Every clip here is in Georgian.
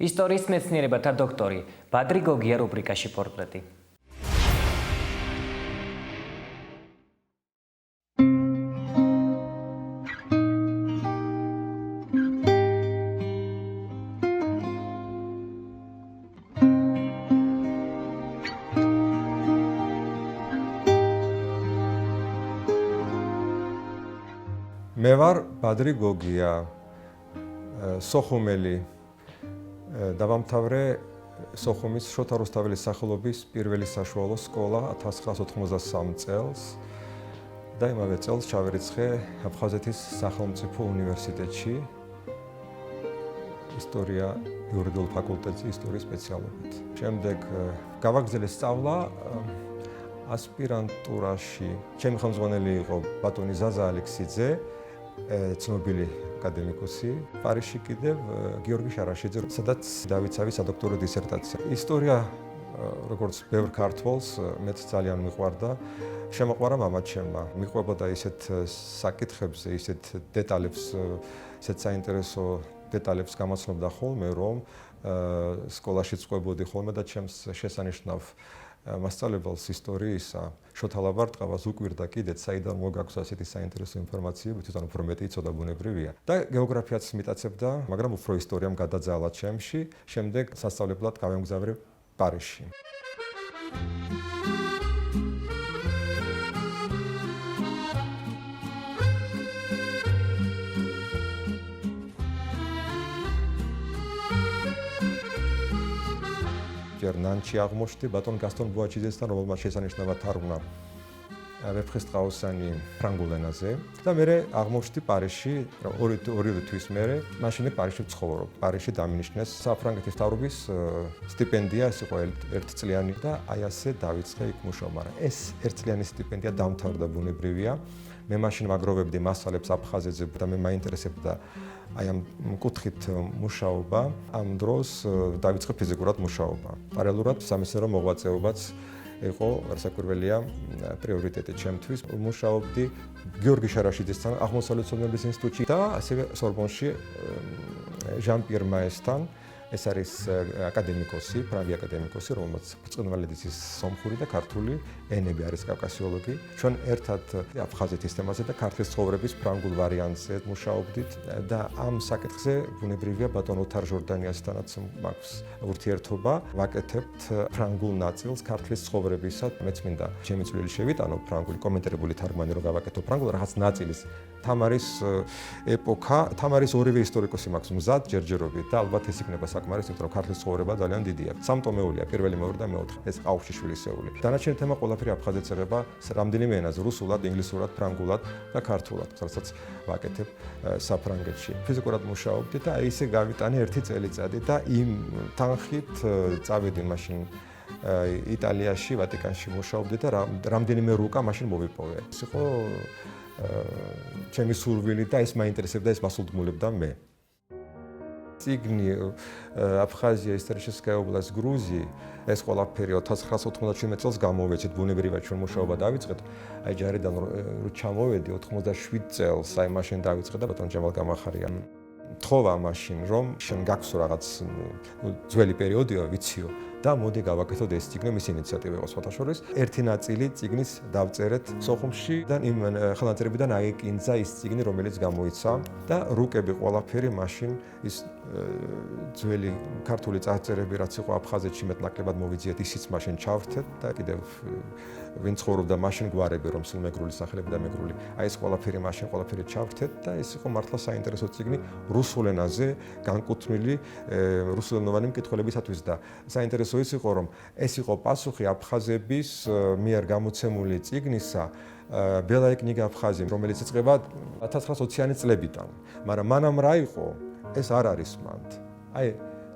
ისტორიის მეცნიერებათა დოქტორი ბადრი გოგია რუბრიკაში პორტრეტი. მე ვარ ბადრი გოგია, სოხუმელი. დავამთავრე სოხუმის შოთა რუსთაველის სახელობის პირველი საშუალო სკოლა 1993 წელს და იმავე წელს ჩავერიცხე აფხაზეთის სახელმწიფო უნივერსიტეტში ისტორია იურიდიულ ფაკულტეტზე ისტორიის სპეციალობით. შემდეგ გავაგრძელე სწავლა ასპირანტურაში. ჩემი ხელმძღვანელი იყო ბატონი ზაზა ალექსიძე, ცნობილი აკადემიკოსი. პარიზში კიდევ გიორგი შარაშიძე, სადაც დავიცავი სადოქტორო დისერტაცია. ისტორია, როგორც ბევრ ქართველს, მეც ძალიან მიყვარდა. შემოყვარა მამაჩემმა. მიყვებოდა ისეთ საკითხებზე, ისეთ დეტალებს, ისეთ საინტერესო დეტალებს გამოცნობდა ხოლმე, რომ სკოლაშიც ყვებოდი ხოლმე და ჩემს შესანიშნავ მასწავლებელს ისტორიისა შოთა ლაბარტყავას უკვირდა კიდეც საიდან მოგაქვს ასეთი საინტერესო ინფორმაციები, თვითონ უფრო მეტი იცოდა ბუნებრივია. და გეოგრაფიაც მიტაცებდა, მაგრამ უფრო ისტორიამ გადაძალა ჩემში. შემდეგ სასწავლებლად გავემგზავრე პარიზში. ნანჩი აღმოჩნდი ბატონ გასტონ ბუაჩიძესთან, რომელმაც შესანიშნავად თარგმნა ვეფხისტყაოსანი ფრანგულ ენაზე და მე აღმოჩნდი პარიზში ორივე თვის მერე. მაშინ პარიზში ვცხოვრობ. პარიზში დამინიშნეს საფრანგეთის მთავრობის სტიპენდია, ეს იყო ერთწლიანი და აი ასე დავიწყე იქ მუშაობა. მაგრამ ეს ერთწლიანი სტიპენდია დამთავრდა ბუნებრივია. მე მაშინ ვაგროვებდი მასალებს აფხაზეთზე და მე მაინტერესებდა აი ამ კუთხით მუშაობა. ამ დროს დავიწყე ფიზიკურად მუშაობა. პარალელურად სამეცნიერო მოღვაწეობაც იყო რასაკვირველია პრიორიტეტი ჩემთვის. მუშაობდი გიორგი შარაშიძესთან აღმოსავლეთ ცნობების ინსტიტუტში და ასევე სორბონში ჟან-პიერ მაესთან. ეს არის აკადემიკოსი, ფრანგი აკადემიკოსი, რომელმაც ბრწყინვალედის სომხური და ქართული ენები არის კავკასიოლოგი. ჩვენ ერთად აფხაზეთის თემაზე და ქართლის ცხოვრების ფრანგულ ვარიანტზე მუშაობდით და ამ საკითხზე ბუნებრივია ბატონ ოთარ ჟორდანიასთანაც მაქვს ურთიერთობა. ვაკეთებთ ფრანგულ ნაწილს ქართლის ცხოვრებისა. მეც მინდა ჩემი წვლილი შევიტანო ფრანგული კომენტირებული თარგმანი რო გავაკეთო ფრანგულ რაღაც ნაწილის. თამარის ეპოქა, თამარის ორივე ისტორიკოსი მაქვს მზად ჯერჯერობით და ალბათ ეს იქნება საკმარის, იმიტომ რომ ქართლის ცხოვრება ძალიან დიდია. სამტომეულია, პირველი, მეორე და მეოთხე. ეს ყაუხშიშვილისეული. დანარჩენი თემა ყველაფერი აფხაზეთს ეხება, რამდენიმე ენაზე, რუსულად, ინგლისურად, ფრანგულად და ქართულად, რასაც ვაკეთებ საფრანგეთში. ფიზიკურად მუშაობდი და აი ესე გავიტანე ერთი წელიწადი და იმ თანხით წავედი მაშინ იტალიაში, ვატიკანში მუშაობდი და რამდენიმე რუკა მაშინ მოვიპოვე. ეს იყო ჩემი სურვილი და ეს მაინტერესებდა, ეს მასულდგმულებდა მე. წიგნი აფხაზია, ისტორიჩესკაია ობლასტ, გრუზი, ეს ყველაფერი 1997 წელს გამოვეცით, ბუნებრივად ჩვენ მუშაობა დავიწყეთ. აი ჯარიდან რო ჩამოვედი 87 წელს, აი მაშინ დავიწყე და ბატონ ჯამალ გამახარია თხოვა მაშინ, რომ შენ გაქვს რაღაც ძველი პერიოდია, ვიციო და მოდი გავაკეთოთ ეს წიგნი, მისი ინიციატივა იყო სხვათა შორის. ერთი ნაწილი წიგნის დავწერეთ სოხუმში და იმ ხელნაწერებიდან აიკინძა ის წიგნი, რომელიც გამოიცა და რუკები ყველაფერი მაშინ ის ძველი ქართული წარწერები, რაც იყო აფხაზეთში მეტნაკლებად მოვიძიეთ, ისიც მაშინ ჩავრთეთ და კიდევ ვინ ცხოვრობდა მაშინ გვარები, რომ სულ მეგრული სახელები და მეგრული. აი ეს ყველაფერი მაშინ ყველაფერი ჩავრთეთ და ეს იყო მართლა საინტერესო წიგნი რუსულ ენაზე, განკუთვნილი რუსულენოვანი მკითხველებისათვის და საინტერესო ის იყო, რომ ეს იყო პასუხი აფხაზების მიერ გამოცემული წიგნისა ბელაი კნიგა აფხაზი, რომელიც იწყება 1920-იანი წლებიდან. მაგრამ მანამ რა იყო, ეს არ არის მანდ. აი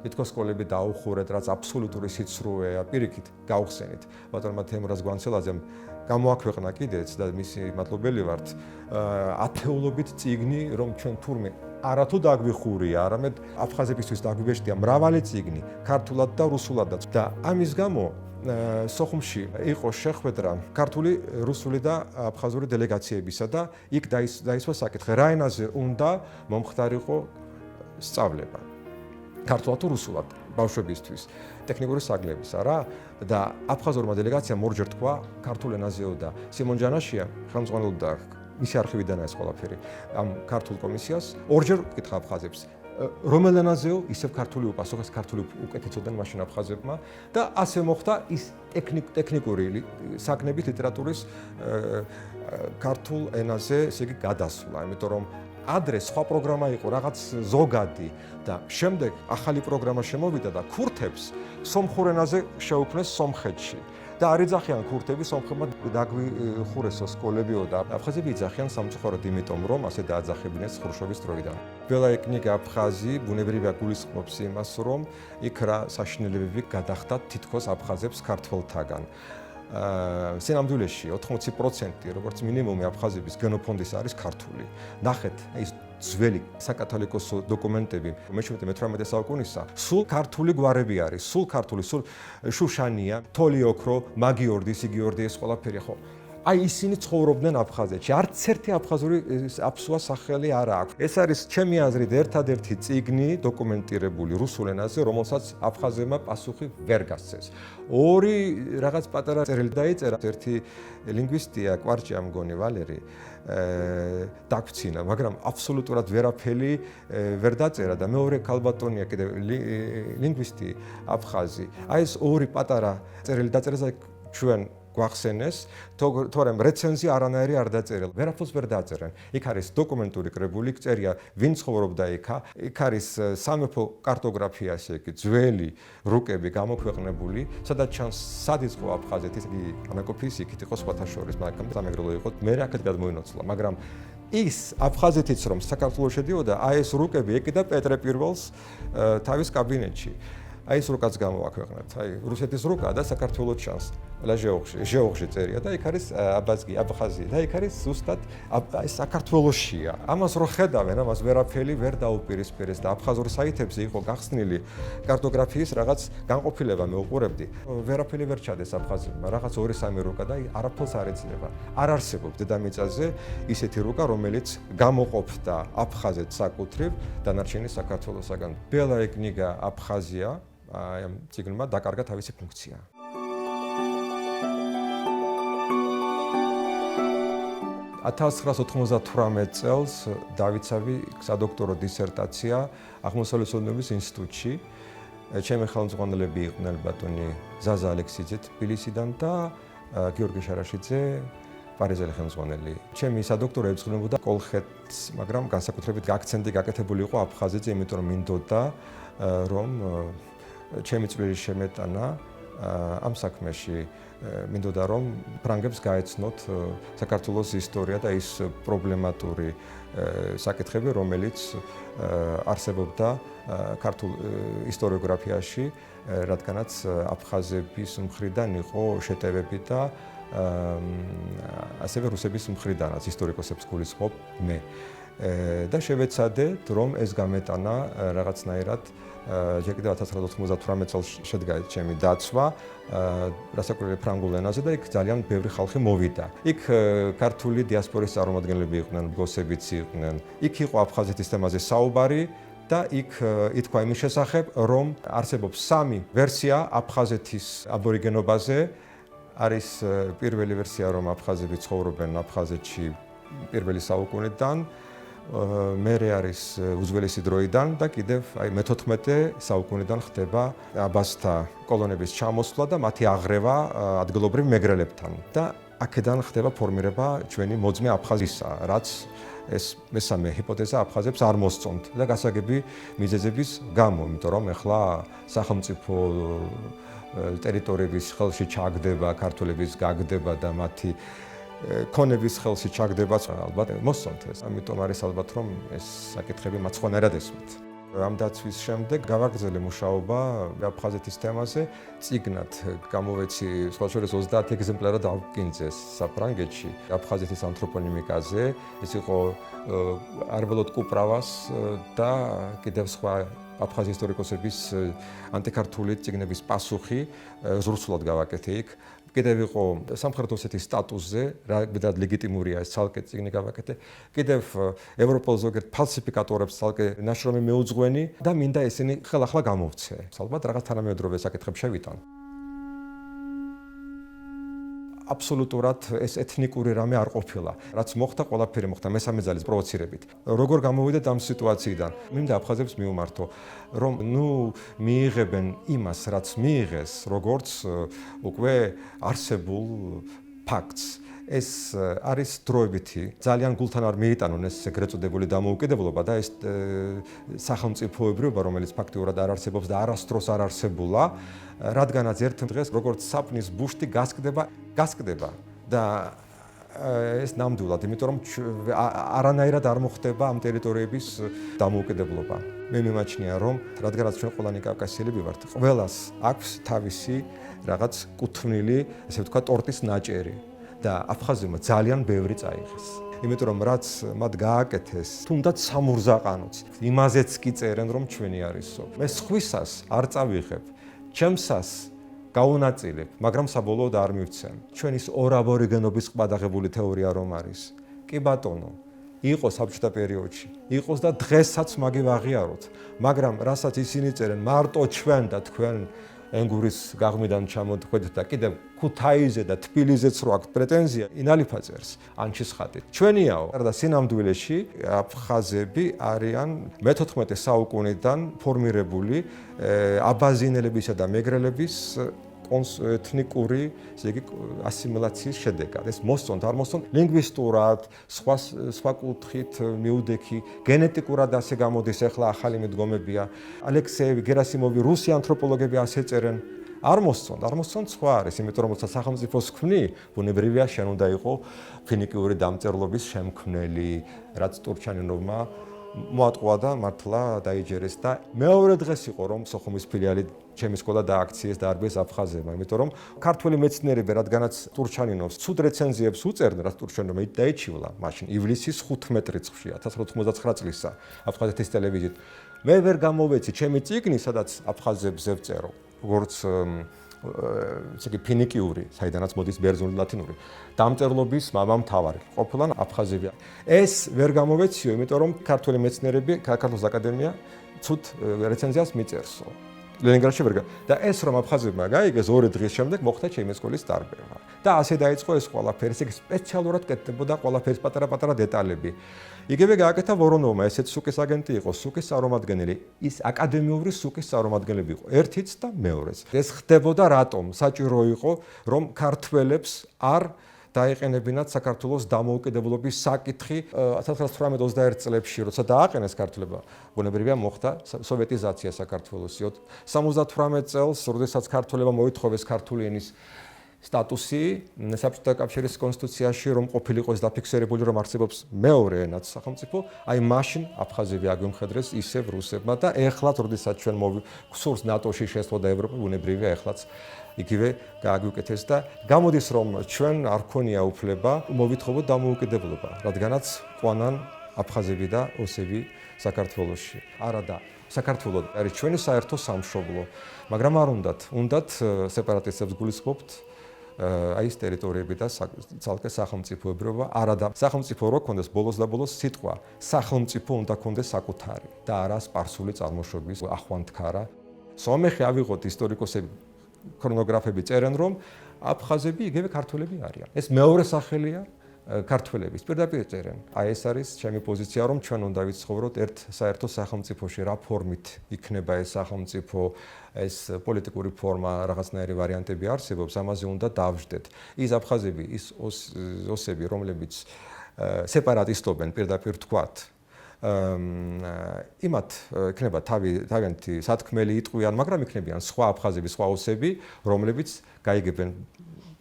თითქოს სკოლები დაუხურეთ, რაც აბსოლუტური სიცრუეა, პირიქით გავხსენით. ბატონმა თემურაზ გვანცელაძემ გამოაქვეყნა კიდეც და მისი მადლობელი ვართ ათეულობით წიგნი, რომ ჩვენ თურმე არათუ დაგვიხურია, არამედ აფხაზებისთვის დაგვიბეჭდია მრავალი წიგნი, ქართულად და რუსულადაც. და ამის გამო სოხუმში იყო შეხვედრა ქართული, რუსული და აფხაზური დელეგაციებისა და იქ დაისვა საკითხი, რა ენაზე უნდა მომხდარიყო სწავლება. ქართულად თუ რუსულად ბავშვებისთვის ტექნიკური საგლებისა რა და აფხაზურმა დელეგაციამ ორჯერ თქვა ქართულ ენაზეო და სიმონ ჯანაშია ხელმძღვანელი და მისი არქივიდანაა ეს ყველაფერი ამ ქართულ კომისიას ორჯერ კითხა აფხაზებს რომელ ენაზეო ისევ ქართული უპასუხეს ქართული უკეთებდნენ მაშინ აფხაზებმა და ასე მოხდა ის ტექნიკური საქმეები ლიტერატურის ქართულ ენაზე ესე იგი გადასვლა იმიტომ რომ ადრე სხვა პროგრამა იყო რაღაც ზოგადი და შემდეგ ახალი პროგრამა შემოვიდა და ქურთებს სომხურ ენაზე შეუქმნეს სომხეთში და არ იძახიან ქურთები სომხებმა დაგვიხურესო სკოლებიო და აფხაზები იძახიან სამწუხაროდ იმიტომ რომ ასე დააძახებინეს ხრუშოვის დროიდან. ბელაი კნიგა აფხაზი ბუნებრივია გულისხმობს იმას რომ იქ რა საშინელებები გადახდათ თითქოს აფხაზებს ქართველთაგან. სინამდვილეში 80% როგორც მინიმუმი აფხაზების გენოფონდის არის ქართული. ნახეთ, ის ძველი საკათოლიკოსო დოკუმენტები მე-17-18 საუკუნისა, სულ ქართული გვარები არის, სულ ქართული, სულ შუშანია, თოლიოქრო, მაგიორდი, სიგიორდი ეს ყველაფერი ხო. აი ისინი ცხოვრობდნენ აფხაზეთში. არც ერთი აფხაზური აფსუა სახელი არ აქვს. ეს არის ჩემი აზრით ერთადერთი წიგნი დოკუმენტირებული რუსულ ენაზე, რომელსაც აფხაზებმა პასუხი ვერ გასცეს. ორი რაღაც პატარა წერილი დაიწერა, ერთი ლინგვისტია, კვარჭია მგონი ვალერი. დაგვცინა, მაგრამ აბსოლუტურად ვერაფერი ვერ დაწერა და მეორე ქალბატონია კიდე ლინგვისტი აფხაზი. აი ეს ორი პატარა წერილი დაწერა და ჩვენ გვახსენეს, თორემ რეცენზია არანაირი არ დაწერილ. ვერაფერს ვერ დაწერენ. იქ არის დოკუმენტური კრებული, წერია ვინ ცხოვრობდა იქა, იქ არის სამეფო კარტოგრაფია, ესე იგი ძველი რუკები გამოქვეყნებული, სადაც ჩანს სად იყო აფხაზეთი, იგი ანაკოფის იქით იყო სხვათა შორის, მაგრამ სამეგრელო იყო, მე აქეთ გადმოინოცვლა, მაგრამ ის აფხაზეთიც რომ საქართველოს შედიოდა, აი ეს რუკები ეკიდა პეტრე პირველს თავის კაბინეტში. აი ეს რუკაც გამოაქვეყნეთ. აი რუსეთის რუკა და საქართველოს ჩანს. ჟეოღში წერია და იქ არის აბაზგი, აფხაზი და იქ არის ზუსტად აი საქართველოსია. ამას რო ხედავენ, ამას ვერაფერი ვერ დაუპირისპირეს და აფხაზურ საიტებზე იყო გახსნილი კარტოგრაფიის რაღაც განყოფილება მე უყურებდი. ვერაფერი ვერ ჩადეს აფხაზებმა, რაღაც 2-3 რუკა და არაფერს არ ეცნება. არ არსებობს დედამიწაზე ისეთი რუკა, რომელიც გამოყოფდა აფხაზეთს საკუთრივ დანარჩენი საქართველოსაგან. ბელაი კნიგა აფხაზია აი ამ ციგნმა დაკარგა თავისი ფუნქცია. 1998 წელს დავიცავი სადოქტორო დისერტაცია აღმოსავლეთ ოდნობის ინსტიტუტში. ჩემი ხელმძღვანელები იყვნენ ბატონი ზაზა ალექსიძე თბილისიდან და გიორგი შარაშიძე პარიზელი ხელმძღვანელი. ჩემი სადოქტორო ეძღვნებოდა კოლხეთს, მაგრამ განსაკუთრებით აქცენტი გაკეთებული იყო აფხაზეთზე, იმიტომ რომ მინდოდა რომ ჩემი წვლილი შემეტანა ამ საქმეში. მინდოდა რომ ფრანგებს გაეცნოთ საქართველოს ისტორია და ის პრობლემატური საკითხები, რომელიც არსებობდა ქართულ ისტორიოგრაფიაში, რადგანაც აფხაზების მხრიდან იყო შეტევები და ასევე რუსების მხრიდანაც ისტორიკოსებს გულისხმობ მე. და შევეცადეთ რომ ეს გამეტანა რაღაცნაირად ჯერ კიდევ 1998 წელს შედგა ჩემი დაცვა, რასაკვირველია ფრანგულ ენაზე და იქ ძალიან ბევრი ხალხი მოვიდა. იქ ქართული დიასპორის წარმომადგენლები იყვნენ, ბოსებიც იყვნენ. იქ იყო აფხაზეთის თემაზე საუბარი და იქ ითქვა იმის შესახებ, რომ არსებობს 3 ვერსია აფხაზეთის აბორიგენობაზე. არის პირველი ვერსია, რომ აფხაზები ცხოვრობენ აფხაზეთში პირველი საუკუნიდან. მერე არის უძველესი დროიდან და კიდევ აი მე-14 საუკუნიდან ხდება აბაზთა კოლონების ჩამოსვლა და მათი აღრევა ადგილობრივ მეგრელებთან და აქედან ხდება ფორმირება ჩვენი მოძმე აფხაზისა, რაც ეს მესამე ჰიპოთეზა აფხაზებს არ მოსწონთ და გასაგები მიზეზების გამო, იმიტომ რომ ეხლა სახელმწიფო ტერიტორიების ხელში ჩაგდება, ქართველების გაგდება და მათი ქონების ხელში ჩაგდება, ალბათ მოსწონთ ეს. ამიტომ არის ალბათ რომ ეს საკითხები მათ სხვანაირად ესმით. ამ დაცვის შემდეგ გავაგრძელე მუშაობა აფხაზეთის თემაზე. წიგნად გამოვეცი სხვა შორის 30 ეგზემპლარად ავკინძეს საფრანგეთში აფხაზეთის ანთროპონიმიკაზე. ეს იყო არველოდ კუპრავას და კიდევ სხვა აფხაზი ისტორიკოსების ანტიქართული წიგნების პასუხი. რუსულად გავაკეთე იქ. კიდევ იყო სამხრეთ ოსეთის სტატუსზე, რა მეტად ლეგიტიმურია ეს ცალკე წიგნი გავაკეთე. კიდევ ევროპულ ზოგიერთ ფალსიფიკატორებს ცალკე ნაშრომი მეუძღვენი და მინდა ესენი ხელახლა გამოვცე. ალბათ რაღაც თანამედროვე საკითხებს შევიტან. აბსოლუტურად ეს ეთნიკური რამე არ ყოფილა. რაც მოხდა, ყველაფერი მოხდა მესამე ძალის პროვოცირებით. როგორ გამოვიდეთ ამ სიტუაციიდან? მინდა აფხაზებს მიუმართო, რომ მიიღებენ იმას, რაც მიიღეს, როგორც უკვე არსებულ ფაქტს. ეს არის დროებითი, ძალიან გულთან არ მიიტანონ ეს ეგრეთ წოდებული დამოუკიდებლობა და ეს სახელმწიფოებრიობა, რომელიც ფაქტიურად არ არსებობს და არასდროს არ არსებულა, რადგანაც ერთ დღეს როგორც საპნის ბუშტი გასკდება და ეს ნამდვილად, იმიტომ რომ არანაირად არ მოხდება ამ ტერიტორიების დამოუკიდებლობა. მე მიმაჩნია, რომ რადგანაც ჩვენ ყველანი კავკასიელები ვართ, ყველას აქვს თავისი რაღაც კუთვნილი, ესე ვთქვათ, ტორტის ნაჭერი. და აფხაზებმა ძალიან ბევრი წაიღეს. იმიტომ რომ რაც მათ გააკეთეს, თუნდაც სამურზაყანოც, იმაზეც კი წერენ რომ ჩვენი არისო. მე სხვისას არ წავიღებ, ჩემსას გაუნაწილებ, მაგრამ საბოლოოდ არ მივცემ. ჩვენის ორაბორიგენობის ყბადაღებული თეორია რომ არის. კი ბატონო, იყო საბჭოთა პერიოდში, იყოს და დღესაც მაგი ვაღიაროთ, მაგრამ რასაც ისინი წერენ, მარტო ჩვენ და თქვენ ენგურის გაღმიდან ჩამოდხვედით და კიდევ ქუთაისზე და თბილისზეც რო აქვს პრეტენზია, ინალიფა წერს ანჩისხატი. ჩვენიაო, და სინამდვილეში აფხაზები არიან მე-14 საუკუნიდან ფორმირებული აბაზინელებისა და მეგრელების ეთნიკური, ესე იგი, ასიმილაციის შედეგად. ეს მოსწონთ, არ მოსწონთ, ლინგვისტურად, სხვა კუთხით მიუდექი, გენეტიკურად ასე გამოდის, ახლა ახალი მიდგომებია. ალექსეევი, გერასიმოვი, რუსი ანთროპოლოგები ასე წერენ. არ მოსწონთ, სხვა არის, იმიტომ რომ როცა სახელმწიფოს ქმნი, ბუნებრივია შენ უნდა იყო ფინიკიური დამწერლობის შემქმნელი, რაც ტურჩანინოვმა მოატყუა და მართლა დაიჯერეს და მეორე დღეს იყო რომ სოხუმის ფილიალი ჩემი სკოლა დააქციეს და არბეს აფხაზებმა, იმიტომ რომ ქართველი მეცნიერები რადგანაც ტურჩანინოვს ცუდ რეცენზიებს უწერდნენ, რაც ტურჩანინოვმა დაიჩივლა მაშინ ივლისის 15 რიცხვში 1999 წლისა აფხაზეთის ტელევიზიით. მე ვერ გამოვეცი ჩემი წიგნი, სადაც აფხაზებზე ვწერო, როგორც ესე იგი ფინიკიური, საიდანაც მოდის ბერძნული ლათინური. დამწერლობის მამამთავარი ყოფილან აფხაზები. ეს ვერ გამოვეციო, იმიტომ რომ ქართველი მეცნიერები, საქართველოს აკადემია ცუდ რეცენზიას მიწერსო. ლენინგრადში ვერ და ეს რომ აფხაზებმა გაიგეს 2 დღის შემდეგ მოხდა ჩემი სკოლის დარბევა. და ასე დაიწყო ეს ყველაფერი, ესე იგი სპეციალურად კეთდებოდა ყველაფერი პატარა-პატარა დეტალები. იგივე გააკეთა ვორონოვმა, ესეც სუკის აგენტი იყო, სუკის წარმომადგენელი, ის აკადემიური სუკის წარმომადგენლები იყო, ერთიც და მეორეც. ეს ხდებოდა რატომ? საჭირო იყო, რომ ქართველებს არ დაეყენებინათ საქართველოს დამოუკიდებლობის საკითხი 1918-21 წლებში, როცა დააყენეს ქართველებმა, ბუნებრივია მოხდა სოვეტიზაცია საქართველოს. 78 წელს, როდესაც ქართველებმა მოითხოვეს ქართული ენის სტატუსი საბჭოთა კავშირის კონსტიტუციაში, რომ ყოფილიყო ეს დაფიქსირებული, რომ არსებობს მეორე ენაც სახელმწიფო, აი მაშინ აფხაზები აგვიმხედრეს ისევ რუსებმა და ეხლაც, როდესაც ჩვენ გვსურს ნატოში შესვლა და ევროპა, ბუნებრივია ეხლაც იგივე გააგვიკეთეს და გამოდის რომ ჩვენ არ ქონია უფლება მოვითხოვოთ დამოუკიდებლობა, რადგანაც ყვანან აფხაზები და ოსები საქართველოში. არადა საქართველო არის ჩვენი საერთო სამშობლო, მაგრამ არ უნდათ სეპარატისტებს გულისხმობთ აი ეს ტერიტორიები და ცალკე სახელმწიფოებრიობა, არადა სახელმწიფო რო კონდეს ბოლოს და ბოლოს სიტყვა სახელმწიფო უნდა კონდეს საკუთარი და არა სპარსული წარმოშობის ახვანთქარა. სომეხი ავიღოთ ისტორიკოსები ქრონოგრაფები წერენ რომ აფხაზები იგივე ქართველები არიან. ეს მეორე სახელია ქართველების პირდაპირ წერენ. აი ეს არის ჩემი პოზიცია, რომ ჩვენ უნდა ვიცხოვროთ ერთ საერთო სახელმწიფოში, რა ფორმით იქნება ეს სახელმწიფო, ეს პოლიტიკური ფორმა, რაღაცნაირი ვარიანტები არსებობს, ამაზე უნდა დავждეთ. ის აფხაზები, ის ოსები, რომლებიც სეპარატისტობენ პირდაპირ თქვათ, იმათ იქნება თავიანთი სათქმელი იტყვიან, მაგრამ იქნებიან სხვა აფხაზები, სხვა ოსები, რომლებიც გაიგებენ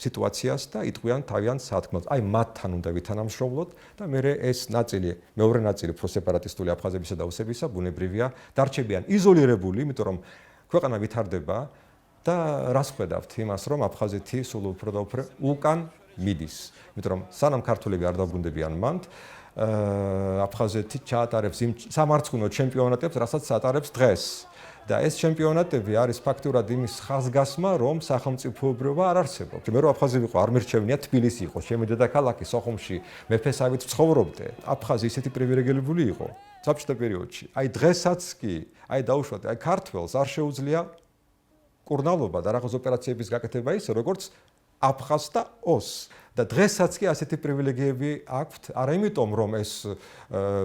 სიტუაციას და იტყვიან თავიანთ სათქმელს. აი მათთან უნდა ვითანამშრომლოთ და მე ეს ნაწილი, მეორე ნაწილი პროსეპარატისტული აფხაზებისა და ოსებისა ბუნებრივია დარჩებიან იზოლირებული, იმიტომ რომ ქვეყანა ვითარდება და რას ხედავთ იმას, რომ აფხაზეთი სულ უფრო და უფრო უკან მიდის. იმიტომ რომ სანამ ქართველები არ დაბრუნდებიან მანდ, აფხაზეთი ჩაატარებს იმ სამარცხვინო ჩემპიონატებს, რასაც ატარებს დღეს. და ეს ჩემპიონატები არის ფაქტურად იმის ხაზგასმა, რომ სახელმწიფოებრიობა არ არსებობს. მე რო აფხაზი ვიყო, არ მერჩევნია თბილისი იყო, ჩემი დედაქალაქი სოხუმში, მეფესავით ვცხოვრობდე. აფხაზი ისეთი პრივილეგირებული იყო საბჭოთა პერიოდში. აი დღესაც კი, აი დაუშვათ, აი ქართველს არ შეუძლია კურნალობა და რაღაც ოპერაციების გაკეთება ისე, როგორც აფხაზს და ოს. და დღესაც კი ასეთი პრივილეგიები აქვთ, არა იმიტომ, რომ ეს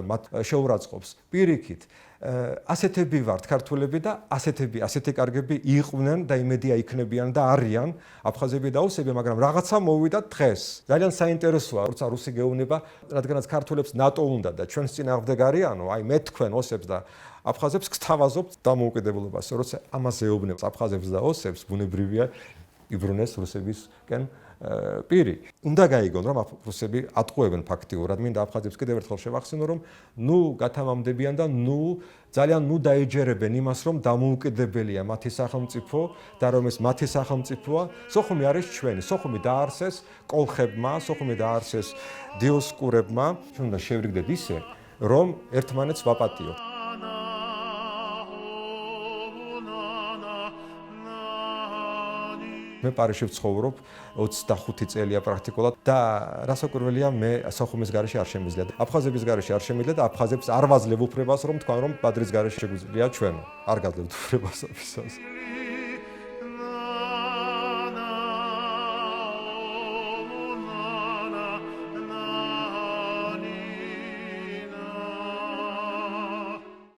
მათ შეურაცხყოფს, პირიქით. ასეთები ვართ ქართველები და ასეთი კარგები იყვნენ და იმედია იქნებიან და არიან აფხაზები და ოსები, მაგრამ რაღაცა მოვიდა დღეს. ძალიან საინტერესოა, როცა რუსი გეუბნება, რადგანაც ქართველებს ნატო უნდა და ჩვენს წინააღმდეგ არიანო, აი მე თქვენ ოსებს და აფხაზებს გთავაზობთ დამოუკიდებლობას, როცა ამას ეუბნებს აფხაზებს და ოსებს, ბუნებრივია იბრუნეს რუსებისკენ პირი. უნდა გაიგონ, რომ რუსები ატყუებენ ფაქტიურად, მინდა აფხაზებს კიდევ ერთხელ შევახსენო, რომ გათამამდებიან და ძალიან დაეჯერებენ იმას, რომ დამოუკიდებელია მათი სახელმწიფო და რომ ეს მათი სახელმწიფოა. სოხუმი არის ჩვენი, სოხუმი დაარსეს კოლხებმა, სოხუმი დაარსეს დიოსკურებმა. ჩვენ უნდა შევრიგდეთ ისე, რომ ერთმანეთს ვაპატიო. მე პარიზში ვცხოვრობ 25 წელია პრაქტიკულად და რასაკვირველია მე სოხუმის გარეშე არ შემიძლია. აფხაზების გარეშე არ შემიძლია და აფხაზებს არ ვაძლევ უფლებას რომ თქვან რომ ბადრის გარეშე შეგვიძლია ჩვენო. არ გაძლევთ უფლებას ამისას.